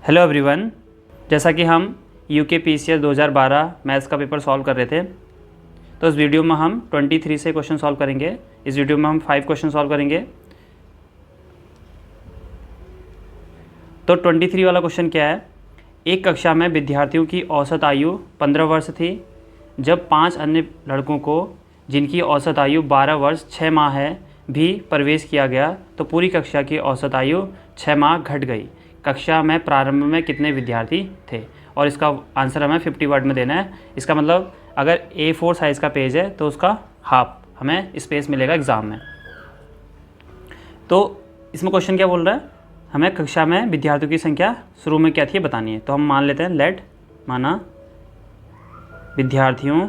Hello everyone, जैसा कि हम यूके पीसीएस 2012 मैथ्स का पेपर सॉल्व कर रहे थे, तो इस वीडियो में हम 23 से क्वेश्चन सॉल्व करेंगे। इस वीडियो में हम 5 क्वेश्चन सॉल्व करेंगे। तो 23 वाला क्वेश्चन क्या है? एक कक्षा में विद्यार्थियों की औसत आयु 15 वर्ष थी। जब 5 अन्य लड़कों को, जिनकी औसत आयु 12 वर्ष 6 माह है, भी प्रवेश किया गया, तो पूरी कक्षा की औसत आयु 6 माह घट गई। कक्षा में प्रारंभ में कितने विद्यार्थी थे? और इसका आंसर हमें 50 वर्ड में देना है। इसका मतलब अगर A4 साइज़ का पेज है तो उसका हाफ हमें स्पेस मिलेगा एग्ज़ाम में। तो इसमें क्वेश्चन क्या बोल रहा है? हमें कक्षा में विद्यार्थियों की संख्या शुरू में क्या थी बतानी है। तो हम मान लेते हैं लेट, माना विद्यार्थियों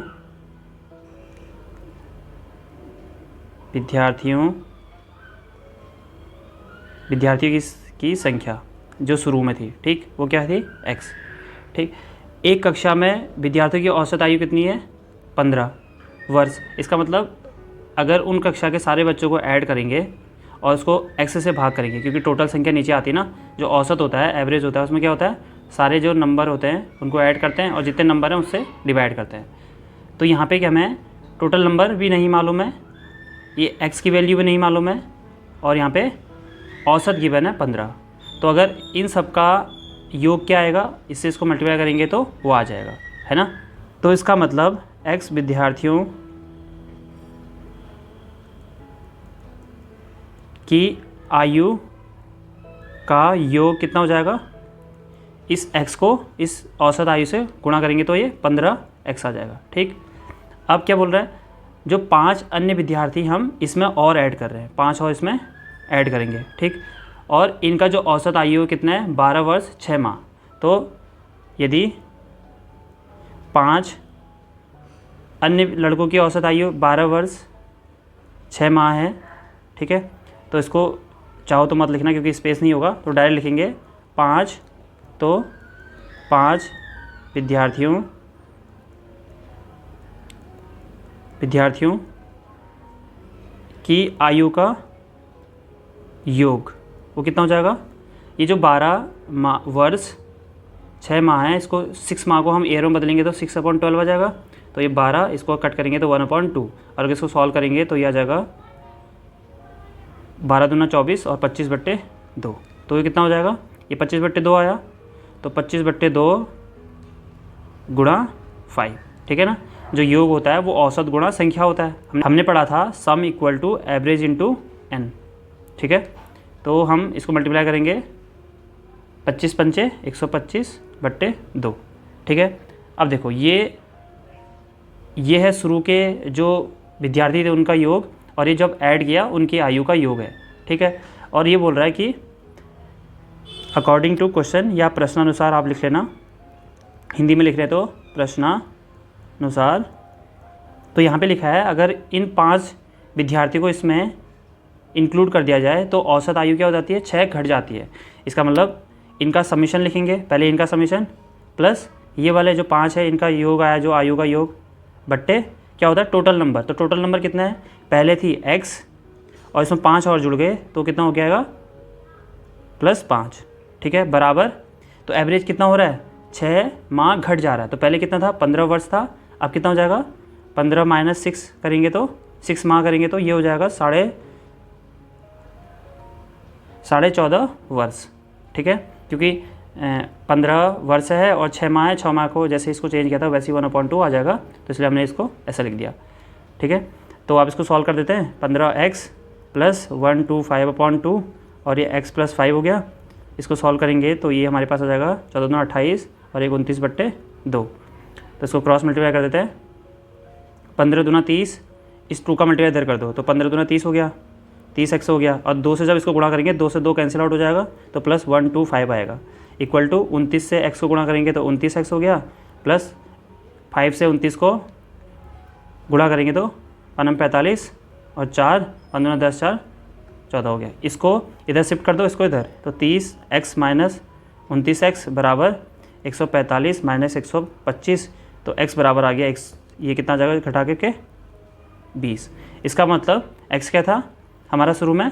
की संख्या जो शुरू में थी, ठीक, वो क्या थी? x। ठीक, एक कक्षा में विद्यार्थियों की औसत आयु कितनी है? 15 वर्ष। इसका मतलब अगर उन कक्षा के सारे बच्चों को ऐड करेंगे और उसको x से भाग करेंगे, क्योंकि टोटल संख्या नीचे आती है ना, जो औसत होता है, एवरेज होता है, उसमें क्या होता है, सारे जो नंबर होते हैं उनको ऐड करते हैं और जितने नंबर हैं उससे डिवाइड करते हैं। तो यहाँ पे क्या, हमें टोटल नंबर भी नहीं मालूम है, ये x की वैल्यू भी नहीं मालूम है, और यहाँ पे औसत गिवन है 15। तो अगर इन सब का योग क्या आएगा, इससे इसको मल्टीप्लाई करेंगे तो वो आ जाएगा, है ना। तो इसका मतलब x विद्यार्थियों की आयु का योग कितना हो जाएगा? इस x को इस औसत आयु से गुणा करेंगे तो ये 15x आ जाएगा। ठीक, अब क्या बोल रहा है? जो 5 अन्य विद्यार्थी हम इसमें और ऐड कर रहे हैं, 5 और इसमें ऐड करेंगे, ठीक, और इनका जो औसत आयु कितना है? 12 वर्ष 6 माह। तो यदि 5 अन्य लड़कों की औसत आयु 12 वर्ष 6 माह है, ठीक है, तो इसको चाहो तो मत लिखना क्योंकि स्पेस नहीं होगा, तो डायरेक्ट लिखेंगे 5। तो 5 विद्यार्थियों की आयु का योग वो कितना हो जाएगा? ये जो 12 वर्ष 6 माह है, इसको 6 माह को हम ईयर में बदलेंगे तो 6/12 आ जाएगा। तो ये 12, इसको कट करेंगे तो 1/2, और अगर इसको सॉल्व करेंगे तो ये आ जाएगा 12 दूना 24 और 25/2। तो ये कितना हो जाएगा? ये 25/2 आया, तो 25/2 गुणा 5, ठीक है ना। जो योग होता है वो औसत गुणा संख्या होता है। हमने पढ़ा था sum equal to average into n, ठीक है। तो हम इसको मल्टीप्लाई करेंगे 25 पंचे 125/2, ठीक है। अब देखो ये है शुरू के जो विद्यार्थी थे उनका योग, और ये जब ऐड किया उनकी आयु का योग है, ठीक है। और ये बोल रहा है कि अकॉर्डिंग टू क्वेश्चन, या प्रश्नानुसार आप लिख लेना, हिंदी में लिख रहे तो प्रश्नानुसार। तो यहाँ पे लिखा है अगर इन 5 विद्यार्थियों को इसमें इंक्लूड कर दिया जाए तो औसत आयु क्या हो जाती है? 6 घट जाती है। इसका मतलब इनका समीशन लिखेंगे, पहले इनका समीशन प्लस ये वाले जो 5 है इनका योग आया, जो आयु का योग, बट्टे क्या होता है? Total number. तो टोटल नंबर कितना है? पहले थी x और इसमें 5 और जुड़ गए तो कितना हो जाएगा? +5, ठीक है, बराबर। तो एवरेज कितना हो रहा है? 6 माह घट जा रहा है। तो पहले कितना था? 15 वर्ष था, अब कितना हो जाएगा? 15 - 6 करेंगे तो 6 माह करेंगे तो ये हो जाएगा 14.5 वर्ष, ठीक है, क्योंकि 15 वर्ष है और 6 माह है, 6 माह को जैसे इसको चेंज किया था वैसे ही 1/2 आ जाएगा, तो इसलिए हमने इसको ऐसा लिख दिया, ठीक है। तो आप इसको सॉल्व कर देते हैं। 15x + 125/2 और ये x + 5 हो गया। इसको सॉल्व करेंगे तो ये हमारे पास आ जाएगा 14 दूना 28 और 1 29/2। तो इसको क्रॉस मल्टीप्लाई कर देते हैं। 15 दूना 30, इस 2 का मल्टीप्लाई इधर कर दो तो 15 दूना 30 हो गया, 30x हो गया, और 2 से जब इसको गुणा करेंगे 2 से 2 कैंसिल आउट हो जाएगा, तो +125 आएगा, इक्वल टू 29 से x को गुणा करेंगे तो 29x हो गया, प्लस 5 से 29 को गुणा करेंगे तो 45 और 4 15 10 4 14 हो गया। इसको इधर शिफ्ट कर दो, इसको इधर, तो 30x - 29x बराबर 145 - 125, तो x बराबर आ गया, x ये कितना आ जाएगा घटा के 20। इसका मतलब x क्या था हमारा शुरू में?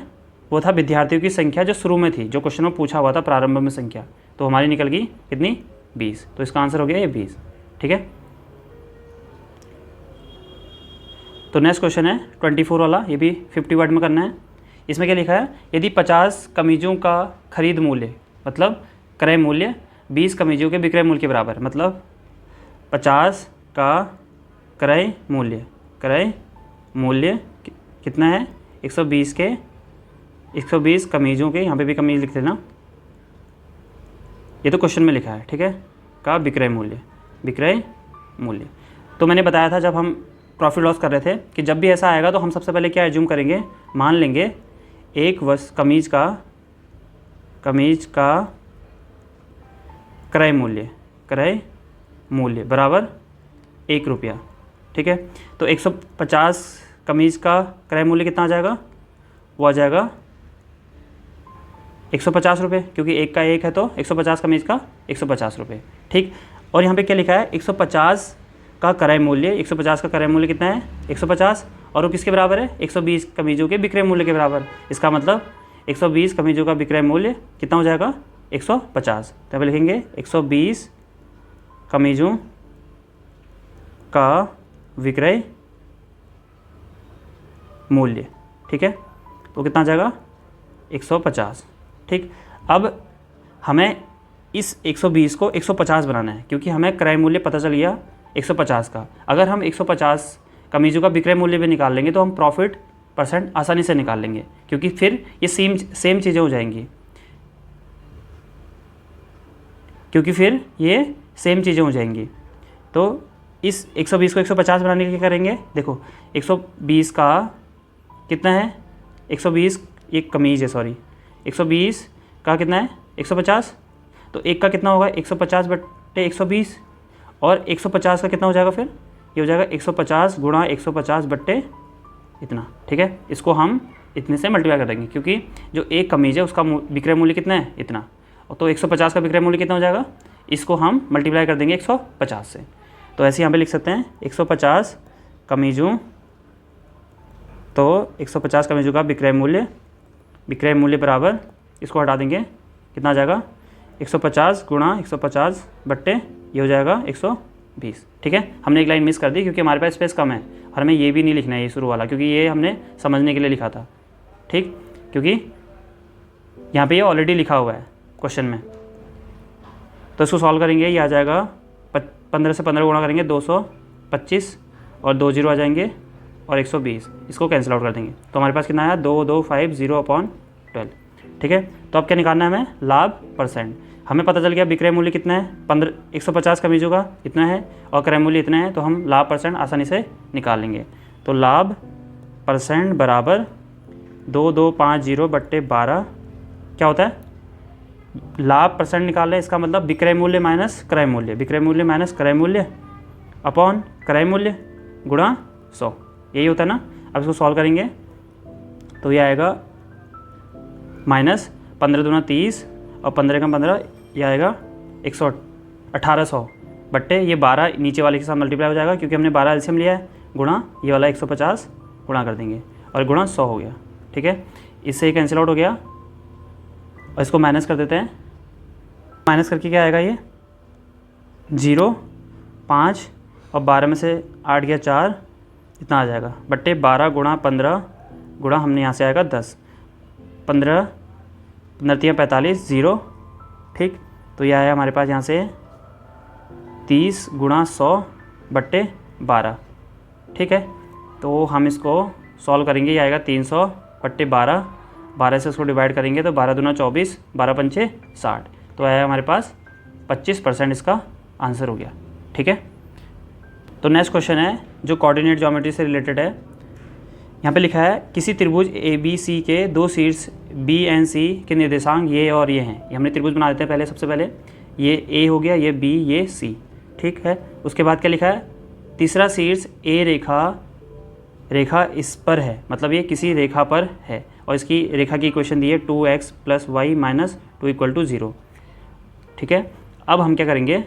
वो था विद्यार्थियों की संख्या जो शुरू में थी, जो क्वेश्चन में पूछा हुआ था प्रारंभ में संख्या, तो हमारी निकल गई कितनी 20। तो इसका आंसर हो गया ये 20। ठीक है। तो नेक्स्ट क्वेश्चन है 24 वाला, ये भी 50 वर्ड में करना है। इसमें क्या लिखा है, यदि 50 कमीजों का खरीद मूल्य मतलब क्रय मूल्य 20 कमीजों के विक्रय मूल्य के बराबर, मतलब 50 का क्रय मूल्य कितना है 120 कमीजों के, यहाँ पे भी कमीज लिख देना, ये तो क्वेश्चन में लिखा है, ठीक है, का विक्रय मूल्य। तो मैंने बताया था जब हम प्रॉफिट लॉस कर रहे थे कि जब भी ऐसा आएगा तो हम सबसे पहले क्या एज्यूम करेंगे, मान लेंगे एक कमीज का क्रय मूल्य बराबर 1 रुपया। ठीक है। तो 150 कमीज का क्रय मूल्य कितना आ जाएगा, वो आ जाएगा 150 रुपये, क्योंकि एक का एक है तो 150 कमीज का 150 रुपये। ठीक। और यहाँ पे क्या लिखा है 150 का क्रय मूल्य, 150 का क्रय मूल्य कितना है 150, और वो किसके बराबर है 120 कमीजों के विक्रय मूल्य के बराबर। इसका मतलब 120 कमीजों का विक्रय मूल्य कितना हो जाएगा 150। तब लिखेंगे 120 कमीजों का विक्रय मूल्य। ठीक है। तो कितना आ जाएगा 150। ठीक। अब हमें इस 120 को 150 बनाना है, क्योंकि हमें क्रय मूल्य पता चल गया 150 का। अगर हम 150 कमीजों का विक्रय मूल्य भी निकाल लेंगे तो हम प्रॉफिट % आसानी से निकाल लेंगे, क्योंकि फिर ये सेम चीज़ें हो जाएंगी, तो इस 120 को 150 बनाने के लिए करेंगे, देखो 120 का कितना है 120, ये कमीज है, सॉरी 120 का कितना है 150, तो एक का कितना होगा 150 बट्टे 120, और 150 का कितना हो जाएगा, फिर ये हो जाएगा 150 गुणा 150 बट्टे इतना। ठीक है। इसको हम इतने से मल्टीप्लाई कर देंगे, क्योंकि जो एक कमीज है उसका विक्रय मूल्य कितना है इतना, तो 150 का विक्रय मूल्य कितना हो जाएगा, इसको हम मल्टीप्लाई कर देंगे 150 से। तो ऐसे यहाँ पे लिख सकते हैं 150 कमीजों, तो 150 कमीजों का विक्रय मूल्य बराबर, इसको हटा देंगे, कितना आ जाएगा 150 गुणा 150 बट्टे ये हो जाएगा 120। ठीक है। हमने एक लाइन मिस कर दी क्योंकि हमारे पास स्पेस कम है, और हमें ये भी नहीं लिखना है ये शुरू वाला, क्योंकि ये हमने समझने के लिए लिखा था। ठीक। क्योंकि यहाँ पे ये ऑलरेडी लिखा हुआ है क्वेश्चन में, तो इसको सॉल्व करेंगे, ये आ जाएगा 15 से 15 गुणा करेंगे 225, और 2 जीरो आ जाएंगे, और 120, इसको कैंसिल आउट कर देंगे, तो हमारे पास कितना आया 2250/12। ठीक है। तो अब क्या निकालना है हमें, लाभ %। हमें पता चल गया विक्रय मूल्य कितना है 150 कमीजों का इतना है, और क्रय मूल्य इतना है, तो हम लाभ % आसानी से निकाल लेंगे। तो लाभ % बराबर 2250/12 क्या होता है, लाभ % निकाल लें, इसका मतलब विक्रय मूल्य माइनस क्रय मूल्य अपॉन क्रय मूल्य गुणा 100, यही होता है ना। अब इसको सॉल्व करेंगे तो ये आएगा -15 दूना 30, और 15 का 15, ये आएगा 1800 बट्टे ये 12 नीचे वाले के साथ मल्टीप्लाई हो जाएगा, क्योंकि हमने 12 एलसीएम लिया है, गुणा ये वाला 150 गुणा कर देंगे, और गुणा 100 हो गया। ठीक है। इससे ही कैंसिल आउट हो गया, और इसको माइनस कर देते हैं। माइनस करके क्या आएगा, ये 0, 5 और 12 में से 8 गया 4, इतना आ जाएगा, बट्टे 12 गुणा 15 गुणा हमने यहाँ से आएगा 10, 15 45 0। ठीक। तो ये आया हमारे पास यहाँ से 30 गुणा 100 बट्टे 12। ठीक है। तो हम इसको सॉल्व करेंगे, ये आएगा 300 बट्टे 12, 12 से इसको डिवाइड करेंगे तो 12 दूना 24, 12 पंचे 60, तो आया हमारे पास 25% इसका आंसर हो गया। ठीक है। तो नेक्स्ट क्वेश्चन है जो कोऑर्डिनेट ज्योमेट्री से रिलेटेड है। यहाँ पे लिखा है किसी त्रिभुज ABC के 2 शीर्ष B and C के निर्देशांक ये और ये हैं। ये हमने त्रिभुज बना देते हैं पहले, सबसे पहले ये A हो गया, ये B, ये C। ठीक है। उसके बाद क्या लिखा है, तीसरा शीर्ष A रेखा इस पर है, मतलब ये किसी रेखा पर है, और इसकी रेखा की इक्वेशन दी है 2x + y - 2 = 0। ठीक है। अब हम क्या करेंगे,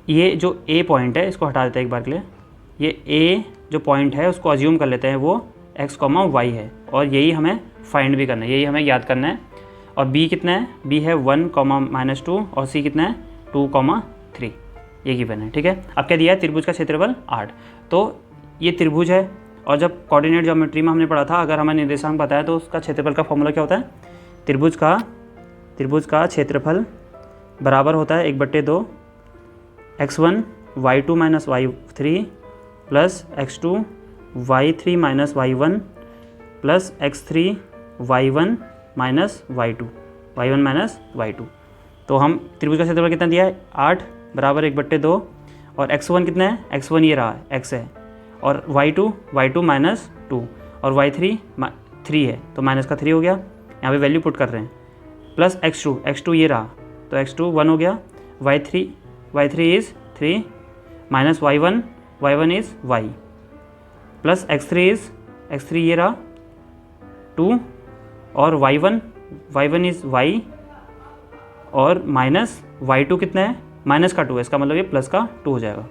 ये जो A पॉइंट है इसको हटा देते हैं एक बार के लिए। ये A जो पॉइंट है उसको अज्यूम कर लेते हैं वो x, y है, और यही हमें फाइंड भी करना है, यही हमें याद करना है। और b कितना है, b है 1, -2 और c कितना है 2, 3, ये गिवन है। ठीक है, अब क्या दिया है, त्रिभुज का क्षेत्रफल 8। तो ये त्रिभुज है और जब कोऑर्डिनेट ज्योमेट्री में हमने पढ़ा था, अगर हमें निर्देशांक पता है तो उसका क्षेत्रफल का फॉर्मूला क्या होता है, त्रिभुज का क्षेत्रफल बराबर होता है 1/2 x1 y2 - y3 plus x2 y3 - y1 plus x3 y1 - y2। तो हम त्रिभुज का क्षेत्रफल कितना दिया है 8 बराबर 1/2 और x1 कितना है, x1 ये रहा x है और y2 -2 और y3 3 है तो माइनस का 3 हो गया, यहाँ पे वैल्यू पुट कर रहे हैं, प्लस x2 ये रहा तो x2 1 हो गया, y3 is 3 minus y1 is y plus x3 ये रहा 2 और y1 इज़ y और माइनस y2 कितना है, माइनस का 2 है, इसका मतलब ये प्लस का 2 हो जाएगा।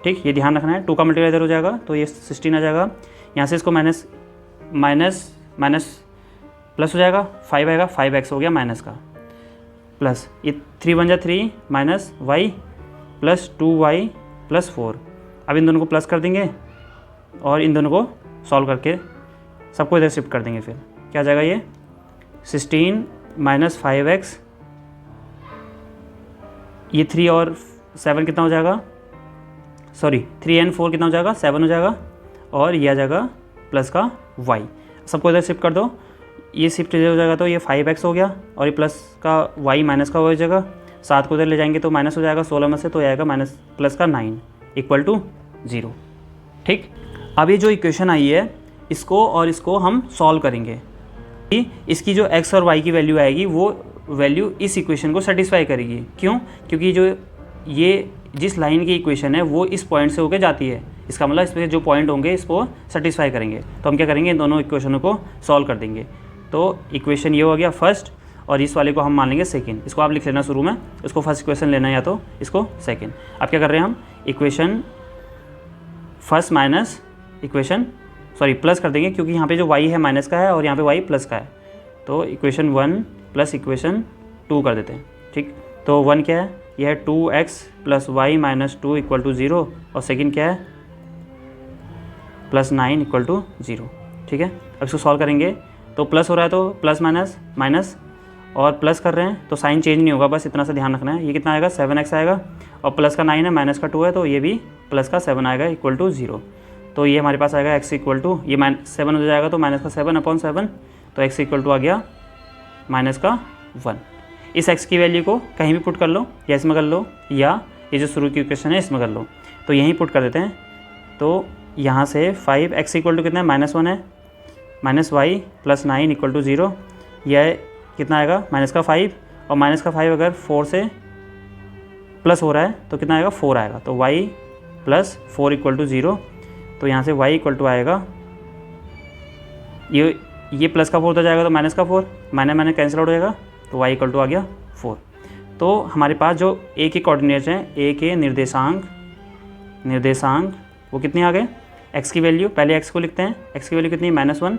ठीक, ये ध्यान रखना है, 2 का मल्टीप्लाई इधर हो जाएगा तो ये 16 आ जाएगा, यहाँ से इसको माइनस प्लस हो जाएगा, 5 आएगा, 5x हो गया माइनस का, प्लस ये 3 बन जाए 3 minus y plus 2y plus 4। अब इन दोनों को प्लस कर देंगे और इन दोनों को सॉल्व करके सबको इधर शिफ्ट कर देंगे, फिर क्या आ जाएगा ये 16 माइनस 5x, ये 3 और 7 कितना हो जाएगा, सॉरी 3 and 4 कितना हो जाएगा 7 हो जाएगा और ये आ जाएगा प्लस का y, सबको इधर शिफ्ट कर दो, ये शिफ्ट इधर हो जाएगा तो ये 5x हो गया और ये प्लस का y माइनस का हो जाएगा, 7 को इधर ले जाएंगे तो माइनस हो जाएगा 16 में से, तो आएगा माइनस प्लस का 9 = 0। ठीक, अब ये जो इक्वेशन आई है इसको और इसको हम सॉल्व करेंगे, इसकी जो x और y की वैल्यू आएगी वो वैल्यू इस इक्वेशन को सेटिस्फाई करेगी। क्यों, क्योंकि जो ये जिस लाइन की इक्वेशन है वो इस पॉइंट से होकर जाती है, इसका मतलब इसमें जो पॉइंट होंगे इसको सेटिस्फाई करेंगे। तो हम क्या करेंगे, इन दोनों इक्वेशनों को सॉल्व कर देंगे। तो इक्वेशन ये हो गया फर्स्ट और इस वाले को हम मान लेंगे सेकेंड, इसको आप लिख लेना शुरू में, इसको फर्स्ट इक्वेशन लेना है या तो इसको सेकेंड। अब क्या कर रहे हैं हम, equation first minus equation plus कर देंगे, क्योंकि यहाँ पे जो y है माइनस का है और यहाँ पे y प्लस का है, तो इक्वेशन 1 प्लस इक्वेशन 2 कर देते हैं। ठीक, तो 1 क्या है, यह है 2x प्लस y माइनस 2 = 0 और सेकेंड क्या है +9 = 0। ठीक है, अब इसको सॉल्व करेंगे तो प्लस हो रहा है तो प्लस माइनस और प्लस कर रहे हैं तो साइन चेंज नहीं होगा, बस इतना सा ध्यान रखना है। ये कितना आएगा 7x आएगा और प्लस का 9 है माइनस का 2 है तो ये भी प्लस का 7 आएगा = 0। तो ये हमारे पास आएगा x = ये -7 हो जाएगा तो माइनस का 7/7, तो x = आ गया -1। इस x की वैल्यू को कहीं भी पुट कर लो, या इसमें कर लो या ये जो शुरू की इक्वेशन है इसमें कर लो, तो यहीं पुट कर देते हैं। तो यहाँ से 5x = कितना है -1 है, माइनस y प्लस 9 = 0, यह कितना आएगा -5 और -5 अगर 4 से प्लस हो रहा है तो कितना आएगा 4 आएगा, तो y प्लस 4 = 0। तो यहाँ से y = आएगा, ये प्लस का 4 हो जाएगा तो माइनस का 4, माइनस कैंसिल आउट हो जाएगा तो y = आ गया 4। तो हमारे पास जो a के कोऑर्डिनेट्स हैं, a के निर्देशांक वो कितने आ गए, x की वैल्यू, पहले x को लिखते हैं, x की वैल्यू कितनी -1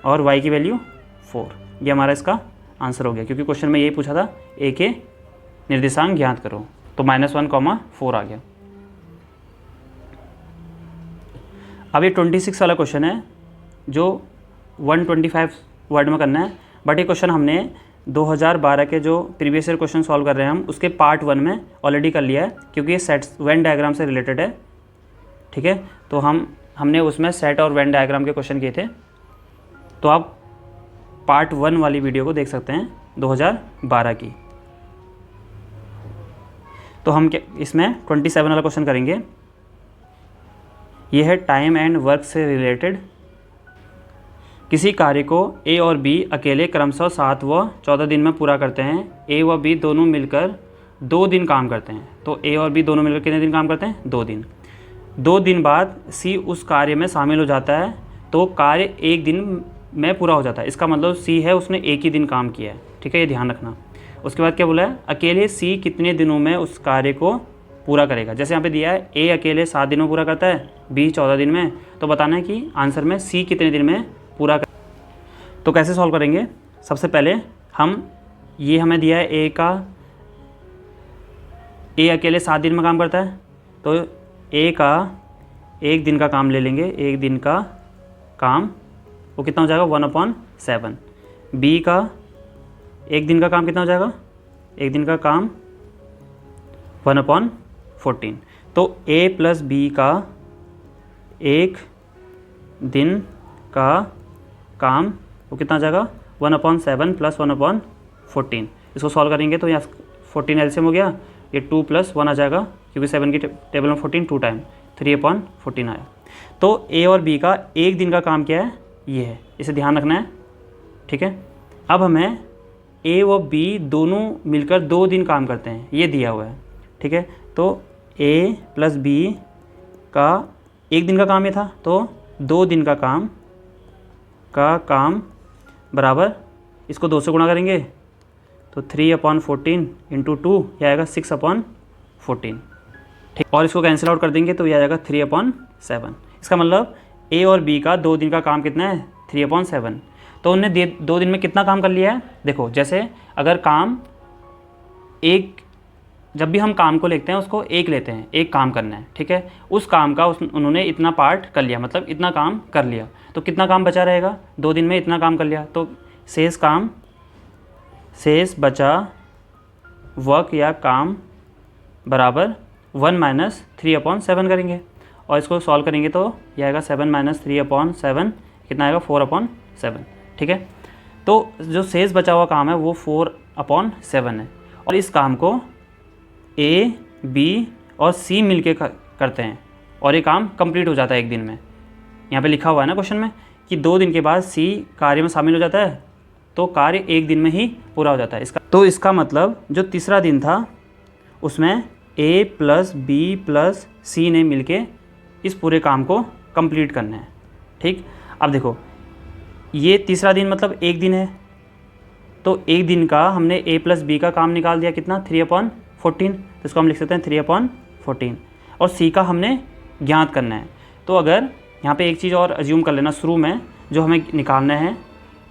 और y की वैल्यू 4। ये हमारा इसका आंसर हो गया, क्योंकि क्वेश्चन में यही पूछा था a के निर्देशांक ज्ञात करो, तो -1, 4 आ गया। अब ये 26 वाला क्वेश्चन है जो 125 वर्ड में करना है, बट ये क्वेश्चन हमने 2012 के जो प्रीवियस ईयर क्वेश्चन सॉल्व कर रहे हैं हम उसके पार्ट 1 में ऑलरेडी कर लिया है, क्योंकि ये सेट वेन डायग्राम से रिलेटेड है। ठीक है, तो हमने उसमें सेट और वेन डायग्राम के क्वेश्चन किए थे, तो आप पार्ट 1 वाली वीडियो को देख सकते हैं 2012 की। तो हम इसमें 27 वाला क्वेश्चन करेंगे। यह है टाइम एंड वर्क से रिलेटेड। किसी कार्य को ए और बी अकेले क्रमशः 7 व 14 दिन में पूरा करते हैं। ए व बी दोनों मिलकर 2 दिन काम करते हैं। तो ए और बी दोनों मिलकर कितने दिन काम करते हैं, 2 दिन। 2 दिन बाद सी उस कार्य में शामिल हो जाता है तो कार्य 1 दिन में पूरा हो जाता है। इसका मतलब सी है उसने एक ही दिन काम किया है। ठीक है, ये ध्यान रखना। उसके बाद क्या बोला है, अकेले सी कितने दिनों में उस कार्य को पूरा करेगा। जैसे यहाँ पे दिया है ए अकेले 7 दिन में पूरा करता है, बी 14 दिन में, तो बताना है कि आंसर में सी कितने दिन में पूरा कर। तो कैसे सॉल्व करेंगे, सबसे पहले ये हमें दिया है ए अकेले 7 दिन में काम करता है, तो ए का 1 दिन का काम ले लेंगे, 1 दिन का काम वो कितना हो जाएगा 1/7। बी का 1 दिन का काम कितना हो जाएगा, 1 दिन का काम 1/14। तो ए प्लस बी का 1 दिन का काम वो कितना हो जाएगा 1/7 प्लस 1/14। इसको सॉल्व करेंगे तो यहाँ 14 एलसीएम हो गया, ये 2 + 1 आ जाएगा, क्योंकि 7 की टेबल में 14 2 टाइम 3/14 आया। तो ए और बी का 1 दिन का काम क्या है, ये है, इसे ध्यान रखना है, ठीक है। अब हमें ए और बी दोनों मिलकर 2 दिन काम करते हैं, ये दिया हुआ है, ठीक है। तो ए प्लस बी का 1 दिन का काम ये था, तो 2 दिन का काम बराबर, इसको 2 से गुणा करेंगे तो 3/14 × 2 यह आएगा 6/14, ठीक। और इसको कैंसिल आउट कर देंगे तो यह आ जाएगा 3/7। इसका मतलब ए और बी का 2 दिन का काम कितना है 3/7। तो उनने 2 दिन में कितना काम कर लिया है, देखो जैसे अगर काम एक, जब भी हम काम को लिखते हैं उसको एक लेते हैं, एक काम करना है, ठीक है। उस काम का उन्होंने इतना पार्ट कर लिया, मतलब इतना काम कर लिया, तो कितना काम बचा रहेगा, 2 दिन में इतना काम कर लिया, तो शेष बचा वर्क या काम बराबर 1 - 3/7 करेंगे, और इसको सॉल्व करेंगे तो यह आएगा 7 - 3/7 कितना आएगा 4/7, ठीक है। तो जो शेष बचा हुआ काम है वो 4/7 है, और इस काम को ए बी और सी मिलके करते हैं और ये काम कंप्लीट हो जाता है 1 दिन में। यहाँ पे लिखा हुआ है ना क्वेश्चन में कि 2 दिन के बाद सी कार्य में शामिल हो जाता है, तो कार्य 1 दिन में ही पूरा हो जाता है। इसका मतलब जो तीसरा दिन था उसमें ए प्लस बी प्लस सी ने मिलके इस पूरे काम को कंप्लीट करना है, ठीक। अब देखो ये तीसरा दिन मतलब 1 दिन है, तो 1 दिन का हमने ए प्लस बी का काम निकाल दिया कितना 3/14, तो इसको हम लिख सकते हैं 3/14, और सी का हमने ज्ञात करना है। तो अगर यहाँ पे एक चीज़ और अज्यूम कर लेना, शुरू में जो हमें निकालना है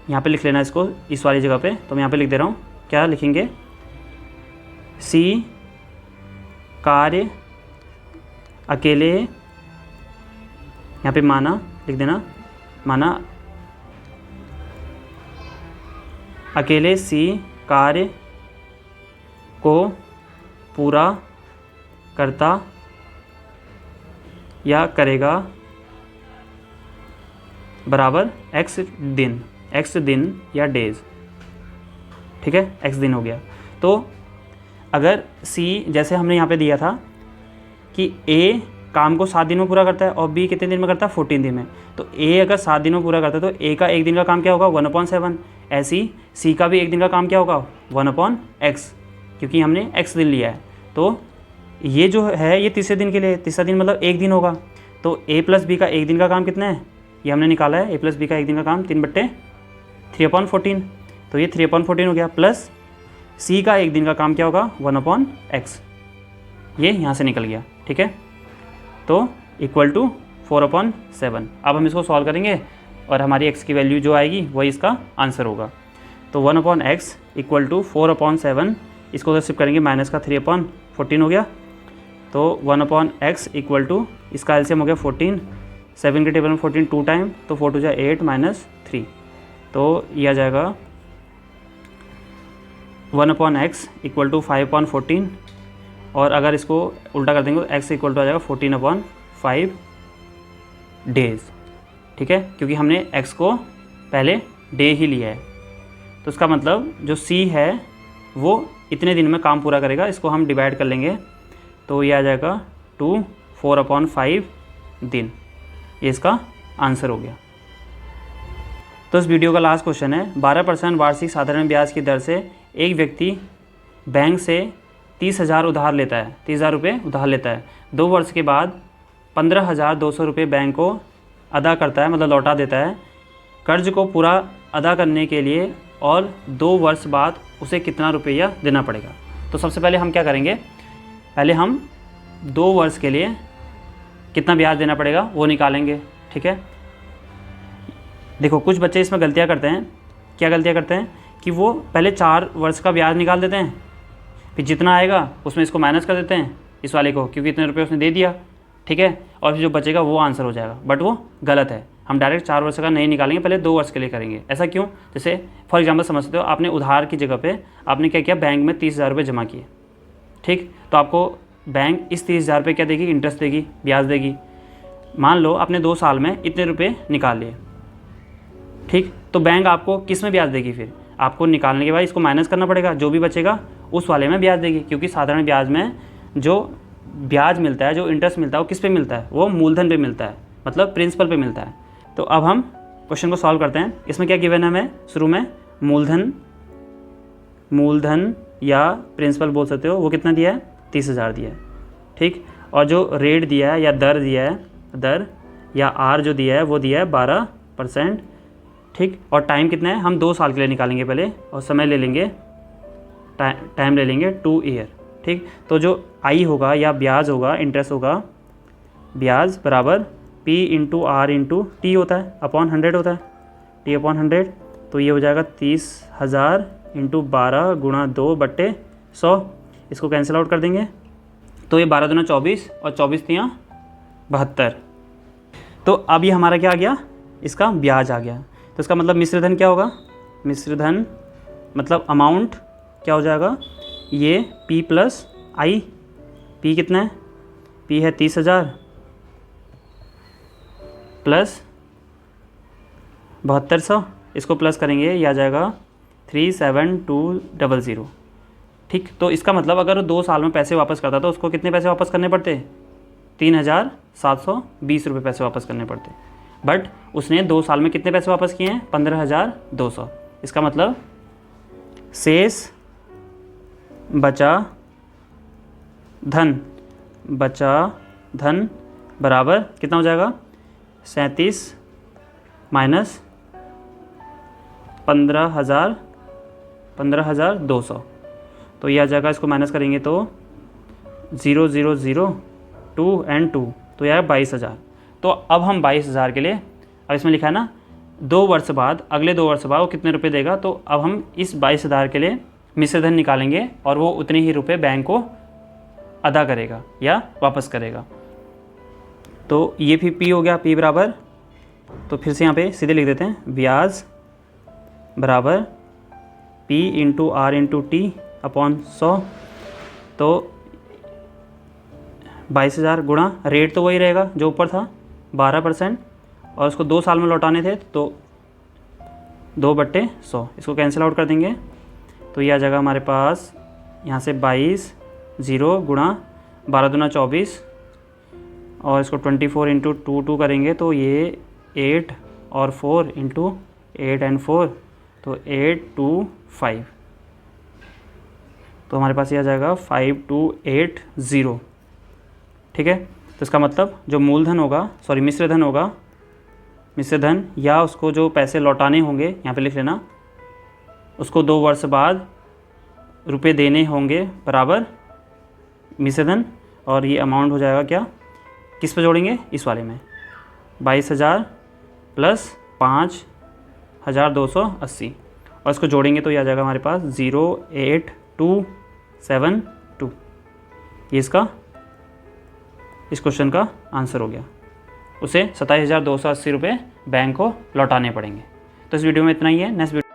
यहाँ पे लिख लेना इसको, इस वाली जगह पे, तो मैं यहाँ पे लिख दे रहा हूँ, क्या लिखेंगे, सी कार्य अकेले, यहाँ पे माना लिख देना, माना अकेले सी कार्य को पूरा करता या करेगा बराबर x दिन या डेज, ठीक है, x दिन हो गया। तो अगर c जैसे हमने यहाँ पे दिया था कि a काम को 7 दिन में पूरा करता है और b कितने दिन में करता है 14 दिन में, तो a अगर 7 दिन में पूरा करता है तो a का 1 दिन का काम क्या होगा 1/7, ऐसे ही c का भी 1 दिन का काम क्या होगा 1/x, क्योंकि हमने x दिन लिया है। तो ये जो है ये तीसरे दिन के लिए, तीसरा दिन मतलब 1 दिन होगा, तो a प्लस बी का 1 दिन का काम कितना है ये हमने निकाला है, a प्लस बी का 1 दिन का काम 3/3/14, तो ये 3/14 हो गया, प्लस c का 1 दिन का काम क्या होगा 1/x, ये यहाँ से निकल गया, ठीक है। तो इक्वल टू 4/7। अब हम इसको सॉल्व करेंगे और हमारी x की वैल्यू जो आएगी वही इसका आंसर होगा। तो 1/x इक्वल टू 4/7, इसको अगर शिफ्ट करेंगे माइनस का 3/14 हो गया, तो 1/x इक्वल टू इसका एलसीएम हो गया 14, 7 के टेबल में 14 2 टाइम, तो 4 2 8 - 3, तो ये आ जाएगा 1/x इक्वल टू 5/14, और अगर इसको उल्टा कर देंगे तो x इक्वल टू आ जाएगा 14/5 डेज, ठीक है, क्योंकि हमने x को पहले डे ही लिया है। तो इसका मतलब जो c है वो इतने दिन में काम पूरा करेगा, इसको हम डिवाइड कर लेंगे तो ये आ जाएगा 4/5 दिन, ये इसका आंसर हो गया। तो इस वीडियो का लास्ट क्वेश्चन है, 12% वार्षिक साधारण ब्याज की दर से एक व्यक्ति बैंक से 30,000 उधार लेता है, 30,000 रुपये उधार लेता है, 2 वर्ष के बाद 15,200 रुपये बैंक को अदा करता है, मतलब लौटा देता है। कर्ज को पूरा अदा करने के लिए और 2 वर्ष बाद उसे कितना रुपया देना पड़ेगा। तो सबसे पहले हम क्या करेंगे, पहले हम 2 वर्ष के लिए कितना ब्याज देना पड़ेगा वो निकालेंगे, ठीक है। देखो कुछ बच्चे इसमें गलतियाँ करते हैं, क्या गलतियाँ करते हैं कि वो पहले 4 वर्ष का ब्याज निकाल देते हैं, फिर जितना आएगा उसमें इसको माइनस कर देते हैं इस वाले को, क्योंकि इतने रुपये उसने दे दिया, ठीक है, और फिर जो बचेगा वो आंसर हो जाएगा। बट वो गलत है, हम डायरेक्ट 4 वर्ष का नहीं निकालेंगे, पहले 2 वर्ष के लिए करेंगे। ऐसा क्यों? जैसे फॉर एग्जांपल समझ सकते हो, आपने उधार की जगह पे आपने क्या किया, बैंक में 30,000 रुपये जमा किए, ठीक, तो आपको बैंक इस 30,000 रुपये क्या देगी, इंटरेस्ट देगी, ब्याज देगी। मान लो आपने 2 साल में इतने रुपये निकाल लिए, ठीक, तो बैंक आपको किस में ब्याज देगी? फिर आपको निकालने के बाद इसको माइनस करना पड़ेगा, जो भी बचेगा उस वाले में ब्याज देगी, क्योंकि साधारण ब्याज में जो ब्याज मिलता है, जो इंटरेस्ट मिलता है, वो किस पे मिलता है, वो मूलधन पे मिलता है, मतलब प्रिंसिपल पे मिलता है। तो अब हम क्वेश्चन को सॉल्व करते हैं। इसमें क्या गिवन है हमें, शुरू में मूलधन या प्रिंसिपल बोल सकते हो, वो कितना दिया है, 30,000 दिया है, ठीक, और जो रेट दिया है या दर दिया है, दर या आर जो दिया है वो दिया है 12%, ठीक, और टाइम कितना है, हम 2 साल के लिए निकालेंगे पहले, और समय ले लेंगे, टाइम ले लेंगे 2 ईयर, ठीक। तो जो आई होगा या ब्याज होगा, इंटरेस्ट होगा, ब्याज बराबर P into R into T होता है, अपॉन 100 होता है, T अपॉन 100, तो ये हो जाएगा 30,000 इंटू 12 गुणा 2/100, इसको कैंसिल आउट कर देंगे, तो ये 12 दूना 24 और 24 तियाँ 72। तो अब ये हमारा क्या आ गया, इसका ब्याज आ गया। तो इसका मतलब मिश्रधन क्या होगा, मिश्रधन मतलब अमाउंट क्या हो जाएगा, ये P प्लस आई, P कितना है, P है 30,000 प्लस 7200, इसको प्लस करेंगे, ये आ जाएगा 37200, ठीक। तो इसका मतलब अगर 2 साल में पैसे वापस करता तो उसको कितने पैसे वापस करने पड़ते, 3,720 रुपये पैसे वापस करने पड़ते, बट उसने 2 साल में कितने पैसे वापस किए हैं, 15,200। इसका मतलब शेष बचा धन बराबर कितना हो जाएगा, 37 माइनस 15,200, तो ये आ जाएगा, इसको माइनस करेंगे तो 0 0 0 2 एंड 2, तो यह 22,000। तो अब हम 22,000 के लिए, अब इसमें लिखा है ना 2 वर्ष बाद, अगले 2 वर्ष बाद वो कितने रुपए देगा, तो अब हम इस 22,000 के लिए मिश्रधन निकालेंगे और वो उतने ही रुपए बैंक को अदा करेगा या वापस करेगा। तो ये भी P हो गया, P बराबर, तो फिर से यहाँ पे सीधे लिख देते हैं, ब्याज बराबर P into R into T upon 100, तो 22,000 गुणा रेट तो वही रहेगा जो ऊपर था 12%, और उसको 2 साल में लौटाने थे तो 2/100, इसको कैंसिल आउट कर देंगे, तो ये आ जाएगा हमारे पास यहाँ से 22 0 गुणा 12 दूना 24, और इसको 24 इंटू 2 करेंगे तो ये 8 और 4 इंटू 8 एंड 4, तो 825, तो हमारे पास ये आ जाएगा 5280, ठीक है। तो इसका मतलब जो मूलधन होगा, सॉरी मिश्रधन होगा, मिश्रधन या उसको जो पैसे लौटाने होंगे, यहाँ पे लिख लेना, उसको 2 वर्ष बाद रुपए देने होंगे बराबर मिश्रधन, और ये अमाउंट हो जाएगा क्या, किस पे जोड़ेंगे, इस वाले में, 22,000 प्लस 5,280, और इसको जोड़ेंगे तो ये आ जाएगा हमारे पास 08272, ये इसका इस क्वेश्चन का आंसर हो गया। उसे 27,280 रुपये बैंक को लौटाने पड़ेंगे। तो इस वीडियो में इतना ही है। Next video